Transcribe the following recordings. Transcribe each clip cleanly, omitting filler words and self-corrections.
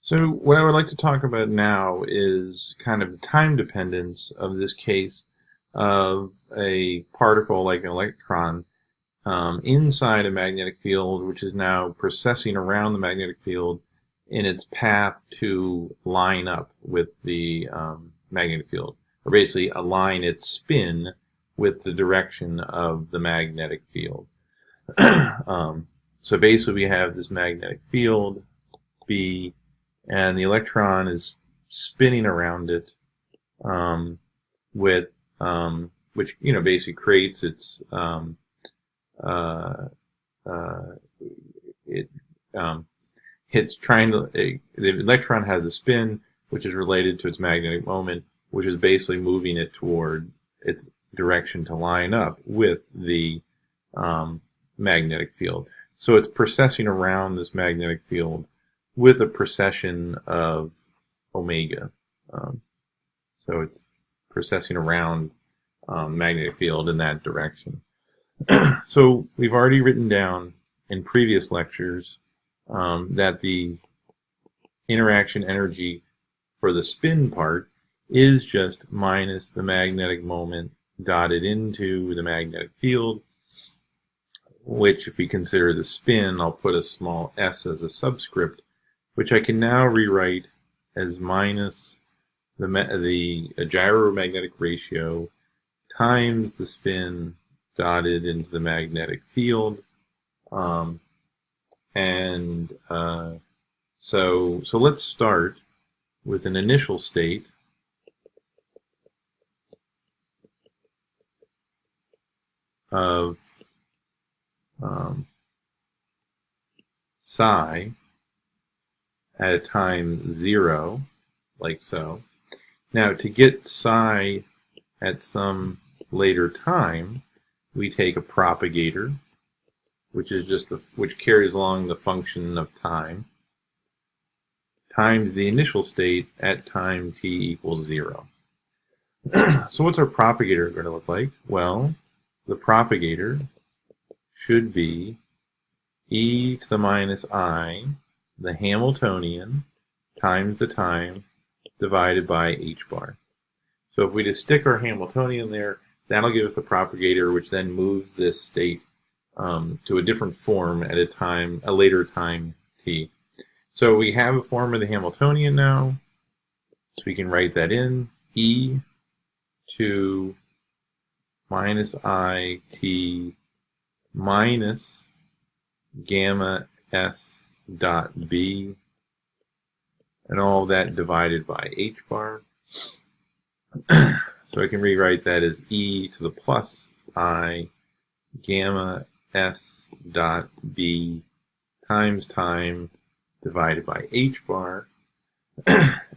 So what I would like to talk about now is kind of the time dependence of this case of a particle like an electron inside a magnetic field, which is now processing around the magnetic field in its path to line up with the magnetic field, or basically align its spin with the direction of the magnetic field. So basically we have this magnetic field, B, and the electron is spinning around it with which basically creates its it's trying to the electron has a spin which is related to its magnetic moment, which is basically moving it toward its direction to line up with the magnetic field. So it's processing around this magnetic field with a precession of omega. So it's processing around magnetic field in that direction. So we've already written down in previous lectures that the interaction energy for the spin part is just minus the magnetic moment dotted into the magnetic field, which if we consider the spin, I'll put a small s as a subscript, which I can now rewrite as minus the gyromagnetic ratio times the spin dotted into the magnetic field. So let's start with an initial state of psi at a time 0, like so. Now, to get psi at some later time, we take a propagator, which is just which carries along the function of time, times the initial state at time t equals 0. So what's our propagator going to look like? Well, the propagator should be e to the minus I, the Hamiltonian, times the time, divided by h bar. So if we just stick our Hamiltonian there, that'll give us the propagator, which then moves this state to a different form at a later time t. So we have a form of the Hamiltonian now, so we can write that in, e to minus I t minus gamma s dot b, and all that divided by h bar. So I can rewrite that as e to the plus I gamma s dot b times time divided by h bar.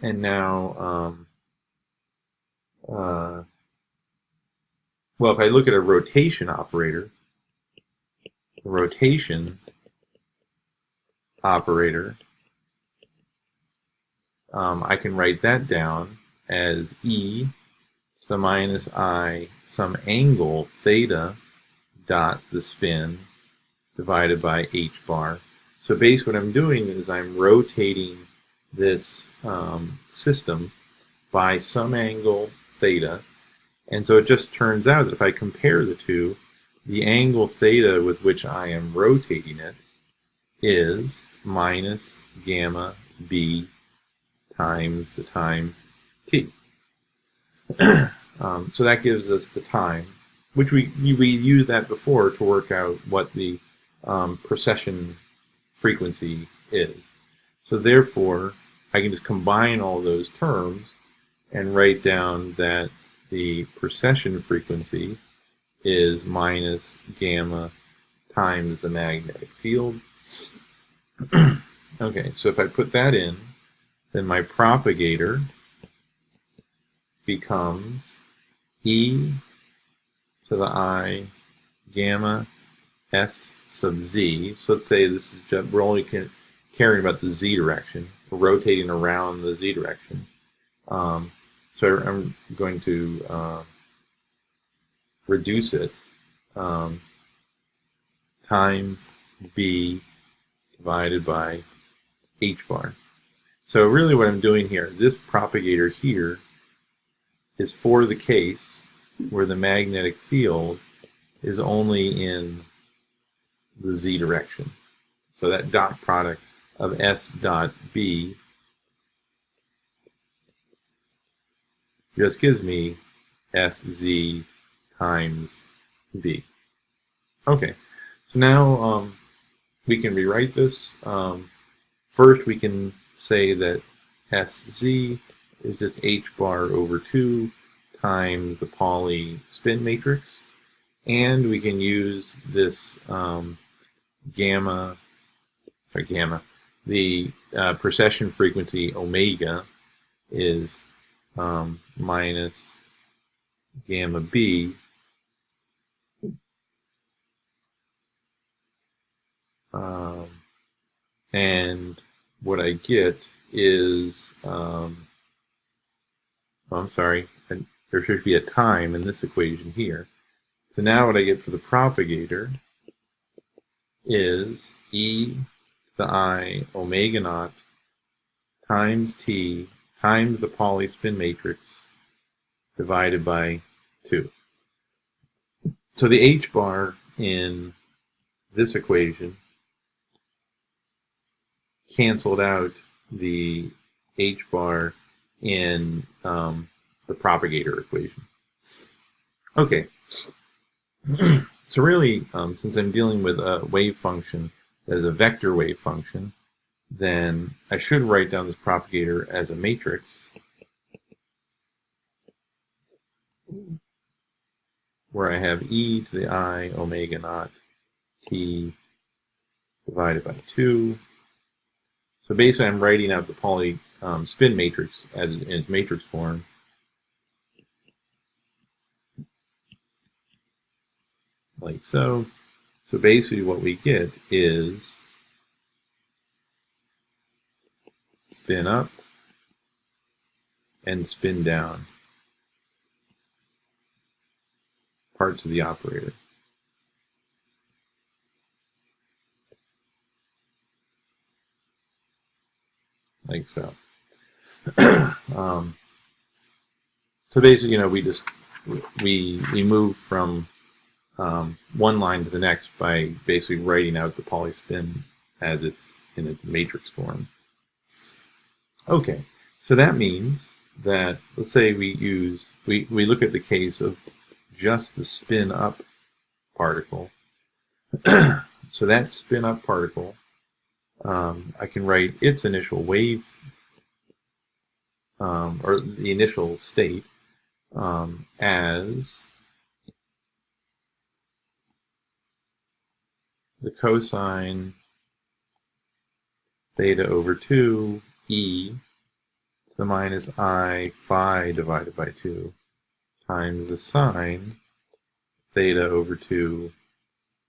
And now, well, if I look at a rotation operator, the rotation operator, I can write that down as e to the minus I some angle theta dot the spin divided by h bar. So basically what I'm doing is I'm rotating this system by some angle theta, and so it just turns out that if I compare the two, the angle theta with which I am rotating it is minus gamma b times the time t. So that gives us the time, which we used that before to work out what the precession frequency is. So therefore, I can just combine all those terms and write down that the precession frequency is minus gamma times the magnetic field. Okay, so if I put that in, then my propagator becomes e to the I gamma s sub z. So let's say this is just, we're only caring about the z direction. We're rotating around the z direction. So I'm going to reduce it times b divided by h bar. So really what I'm doing here, this propagator here is for the case where the magnetic field is only in the z direction. So that dot product of S dot B just gives me SZ times B. Okay, so now we can rewrite this. First we can say that SZ is just H bar over 2 times the Pauli spin matrix. And we can use this the precession frequency omega is minus gamma B and what I get is I'm sorry, there should be a time in this equation here. So now what I get for the propagator is e to the I omega naught times t times the Pauli spin matrix divided by 2. So the h bar in this equation canceled out the h bar in the propagator equation. Okay. So really, since I'm dealing with a wave function as a vector wave function, then I should write down this propagator as a matrix where I have e to the I omega naught t divided by 2. So basically I'm writing out the Pauli spin matrix as in its matrix form. Like so. So basically what we get is spin up and spin down parts of the operator. Like so. So basically, we move from one line to the next by basically writing out the Pauli spin as it's in its matrix form. Okay, so that means that, let's say we look at the case of just the spin up particle. So that spin up particle, I can write its initial wave, or the initial state, as the cosine theta over 2 e to the minus I phi divided by 2 times the sine theta over 2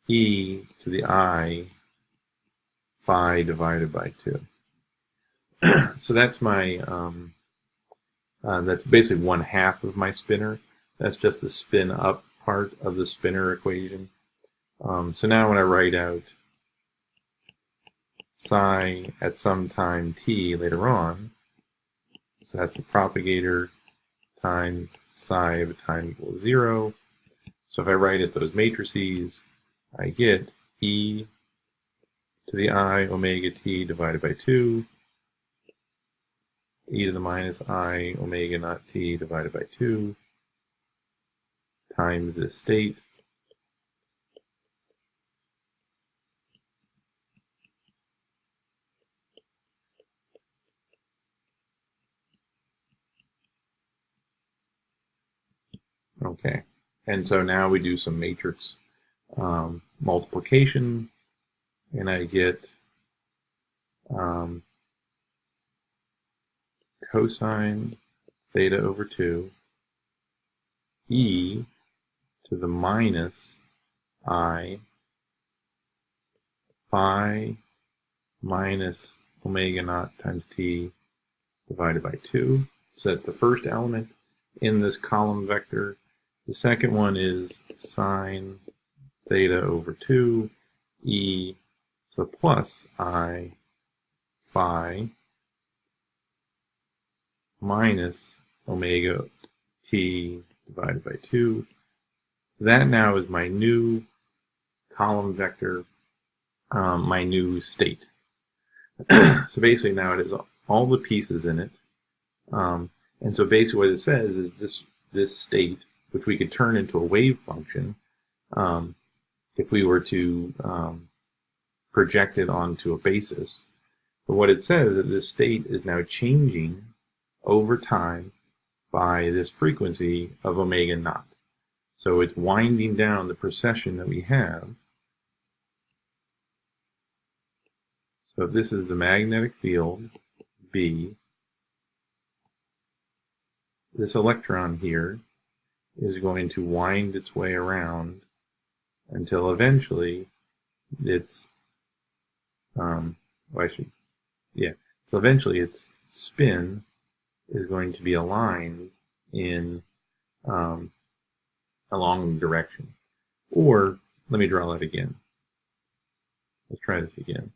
e to the I phi divided by 2. So that's my that's basically 1/2 of my spinner. That's just the spin up part of the spinner equation. So now when I write out psi at some time t later on, so that's the propagator times psi of a time equals 0. So if I write it those matrices, I get e to the I omega t divided by 2, e to the minus I omega naught t divided by 2 times the state Okay, and so now we do some matrix multiplication, and I get cosine theta over 2 e to the minus I phi minus omega naught times t divided by 2. So that's the first element in this column vector. The second one is sine theta over 2 e to the plus I phi minus omega t divided by 2. So that now is my new column vector, my new state. So basically now it has all the pieces in it. And so basically what it says is this state, which we could turn into a wave function, if we were to project it onto a basis. But what it says is that this state is now changing over time by this frequency of omega naught. So it's winding down the precession that we have. So if this is the magnetic field, B, this electron here is going to wind its way around until eventually its so eventually its spin is going to be aligned in along the direction. Or let me draw that again. Let's try this again.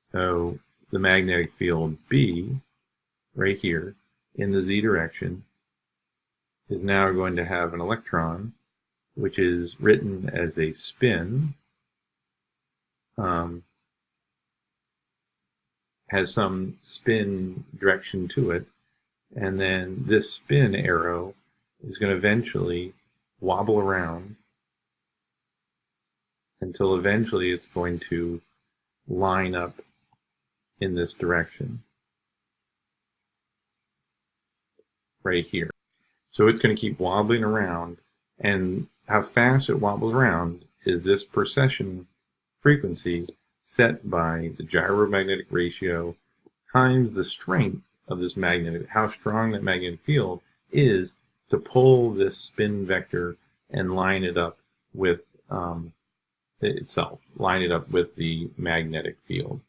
So the magnetic field B, right here, in the z direction, is now going to have an electron, which is written as a spin, has some spin direction to it, and then this spin arrow is going to eventually wobble around until eventually it's going to line up in this direction right here. So it's going to keep wobbling around, and how fast it wobbles around is this precession frequency set by the gyromagnetic ratio times the strength of this magnetic, how strong that magnetic field is to pull this spin vector and line it up with itself, line it up with the magnetic field.